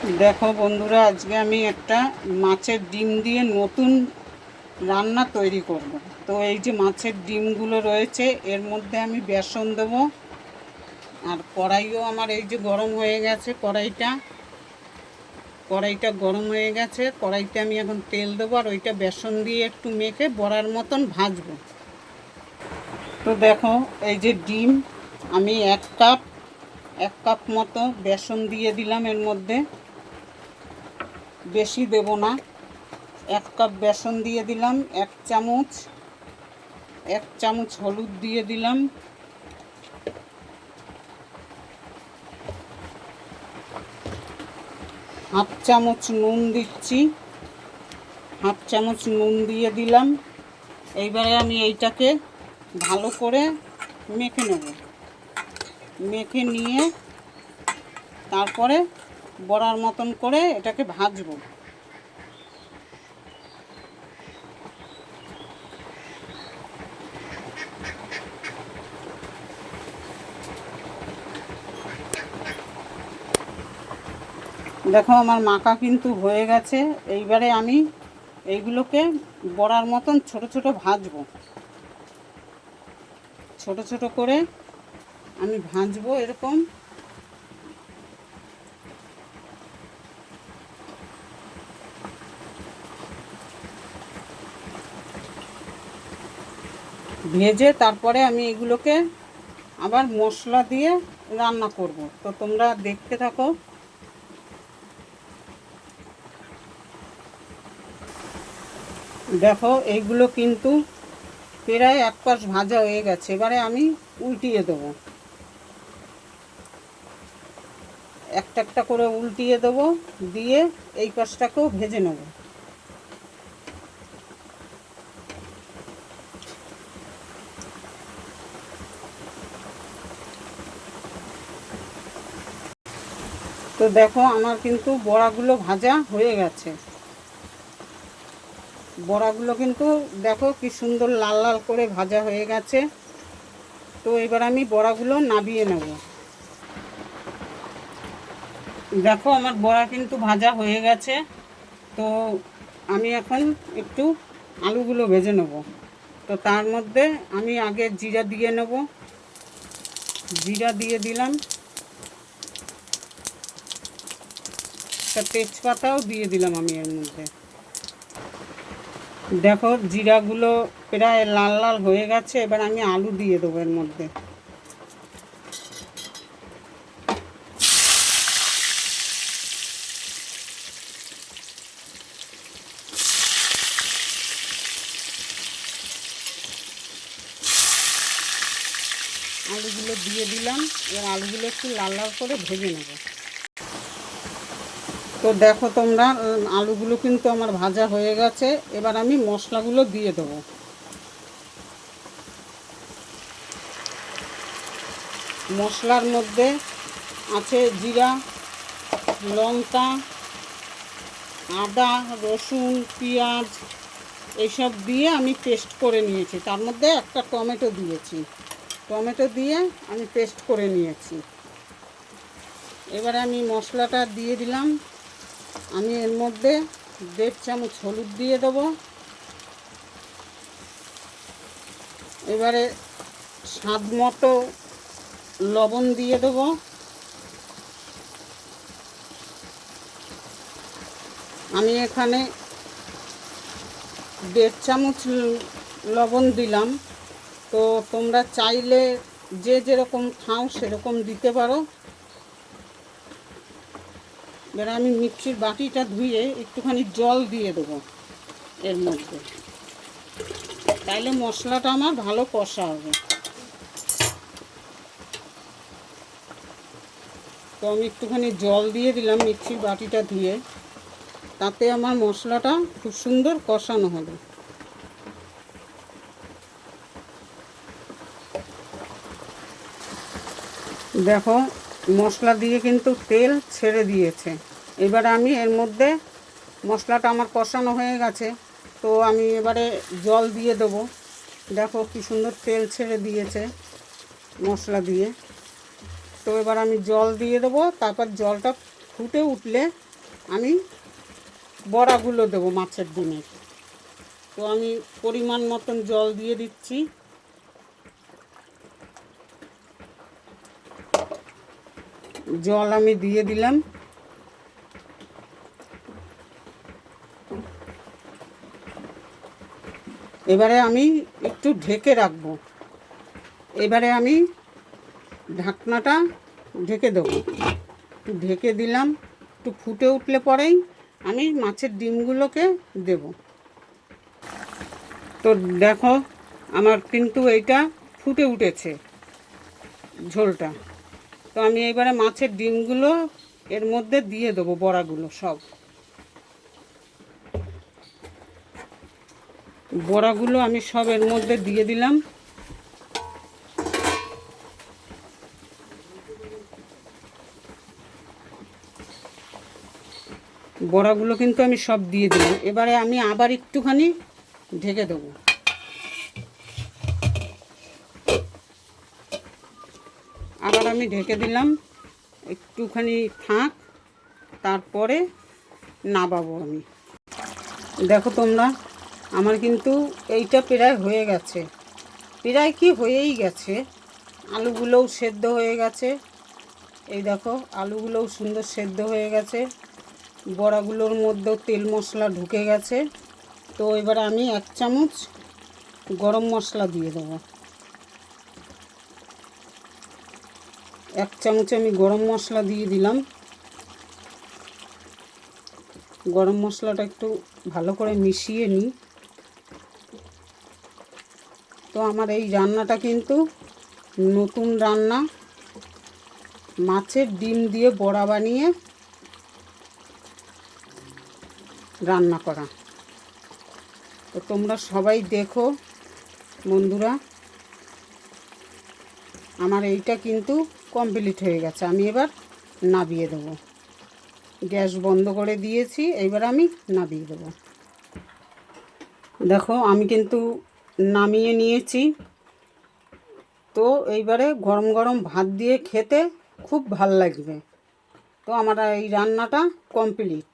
দেখো বন্ধুরা, আজকে আমি একটা মাছের ডিম দিয়ে নতুন রান্না তৈরি করব। তো এই যে মাছের ডিমগুলো রয়েছে, এর মধ্যে আমি বেসন দেবো। আর কড়াইও আমার এই যে গরম হয়ে গেছে। কড়াইটা গরম হয়ে গেছে। কড়াইতে আমি এখন তেল দেবো, আর ওইটা বেসন দিয়ে একটু মেখে বড়ার মতন ভাজবো। তো দেখো, এই যে ডিম আমি এক কাপ মতো বেসন দিয়ে দিলাম এর মধ্যে। বেশি দেব না, 1 কাপ বেসন দিয়ে দিলাম। এক চামচ হলুদ দিয়ে দিলাম। হাফ চামচ নুন দিচ্ছি। হাফ চামচ নুন দিয়ে দিলাম। এইবারে আমি এইটাকে ভালো করে মেখে নেব। মেখে নিয়ে তারপরে বড়ার মতন করে এটাকে ভাজবো। দেখো, আমার মাখা কিন্তু হয়ে গেছে। এইবারে আমি এইগুলোকে বড়ার মতন ছোট ছোট ভাজবো। ছোট ছোট করে আমি ভাজবো এরকম। ভেজে তারপরে আমি এগুলোকে আবার মশলা দিয়ে রান্না করব। তো তোমরা দেখতে থাকো। দেখো, এইগুলো কিন্তু প্রায় এক পাশ ভাজা হয়ে গেছে। এবারে আমি উল্টিয়ে দেবো। একটা একটা করে উল্টিয়ে দেবো, দিয়ে এই পাশটাকেও ভেজে নেব। তো দেখো, আমার কিন্তু বড়াগুলো ভাজা হয়ে গেছে। বড়াগুলো কিন্তু দেখো কি সুন্দর লাল লাল করে ভাজা হয়ে গেছে। তো এবার আমি বড়াগুলো নামিয়ে নেব। দেখো, আমার বড়া কিন্তু ভাজা হয়ে গেছে। তো আমি এখন একটু আলুগুলো ভেজে নেব। তো তার মধ্যে আমি আগে জিরা দিয়ে নেব। জিরা দিয়ে দিলাম। একটা তেজপাতাও দিয়ে দিলাম আমি এর মধ্যে। দেখো, জিরাগুলো প্রায় লাল লাল হয়ে গেছে। এবার আমি আলু দিয়ে দেবো এর মধ্যে। আলুগুলো দিয়ে দিলাম। এবার আলুগুলো একটু লাল লাল করে ভেজে নেব। তো দেখো তোমরা, আলুগুলো কিন্তু আমার ভাজা হয়ে গেছে। এবার আমি মশলাগুলো দিয়ে দেবো। মশলার মধ্যে আছে জিরা, লঙ্কা, আদা, রসুন, পেঁয়াজ এইসব দিয়ে আমি পেস্ট করে নিয়েছি। তার মধ্যে একটা টমেটো দিয়েছি। টমেটো দিয়ে আমি পেস্ট করে নিয়েছি। এবারে আমি মশলাটা দিয়ে দিলাম। আমি এর মধ্যে 1.5 চামচ হলুদ দিয়ে দেবো। এবারে স্বাদ মতো লবণ দিয়ে দেবো। আমি এখানে 1.5 চামচ লবণ দিলাম। তো তোমরা চাইলে যে যেরকম খাও সেরকম দিতে পারো। এবার আমি মিক্সির বাটিটা ধুয়ে একটুখানি জল দিয়ে দেবো এর মধ্যে। তাইলে মশলাটা আমার ভালো কষা হবে। তো আমি একটুখানি জল দিয়ে দিলাম মিক্সির বাটিটা ধুয়ে। তাতে আমার মশলাটা খুব সুন্দর কষানো হবে। দেখো, মশলা দিয়ে কিন্তু তেল ছেড়ে দিয়েছে। এবারে আমি এর মধ্যে, মশলাটা আমার কষানো হয়ে গেছে, তো আমি এবারে জল দিয়ে দেবো। দেখো কি সুন্দর তেল ছেড়ে দিয়েছে মশলা দিয়ে। তো এবার আমি জল দিয়ে দেবো। তারপর জলটা ফুটে উঠলে আমি বড়াগুলো দেবো মাছের ডিমের। তো আমি পরিমাণ মতন জল দিয়ে দিচ্ছি। জল আমি দিয়ে দিলাম। এবারে আমি একটু ঢেকে রাখবো। এবারে আমি ঢাকনাটা ঢেকে দেবো। একটু ঢেকে দিলাম। একটু ফুটে উঠলে পরেই আমি মাছের ডিমগুলোকে দেব। তো দেখো আমার কিন্তু এইটা ফুটে উঠেছে ঝোলটা। তো আমি এবারে মাছের ডিমগুলো এর মধ্যে দিয়ে দেবো, বড়াগুলো সব। বড়াগুলো আমি সব এর মধ্যে দিয়ে দিলাম। বড়াগুলো কিন্তু আমি সব দিয়ে দিলাম। এবারে আমি আবার একটুখানি ঢেকে দেবো। আবার আমি ঢেকে দিলাম, একটুখানি থাক, তারপরে নামাবো আমি। দেখো তোমরা, আমার কিন্তু এইটা প্রায় হয়ে গেছে, প্রায় কি হয়েই গেছে। আলুগুলোও সেদ্ধ হয়ে গেছে। এই দেখো আলুগুলোও সুন্দর সেদ্ধ হয়ে গেছে। বড়াগুলোর মধ্যেও তেল মশলা ঢুকে গেছে। তো এবার আমি 1 চামচ গরম মশলা দিয়ে দেবো। 1 চামচ আমি গরম মশলা দিয়ে দিলাম। গরম মশলাটা একটু ভালো করে মিশিয়ে নিই। তো আমার এই রান্নাটা কিন্তু নতুন রান্না, মাছের ডিম দিয়ে বড়া বানিয়ে রান্না করা। তো তোমরা সবাই দেখো বন্ধুরা। আমার এইটা কিন্তু কমপ্লিট হয়ে গেছে। আমি এবার নামিয়ে দেবো। গ্যাস বন্ধ করে দিয়েছি, এইবার আমি নামিয়ে দেবো। দেখো আমি কিন্তু নামিয়ে নিয়েছি। তো এইবারে গরম গরম ভাত দিয়ে খেতে খুব ভাল লাগবে। তো আমার এই রান্নাটা কমপ্লিট।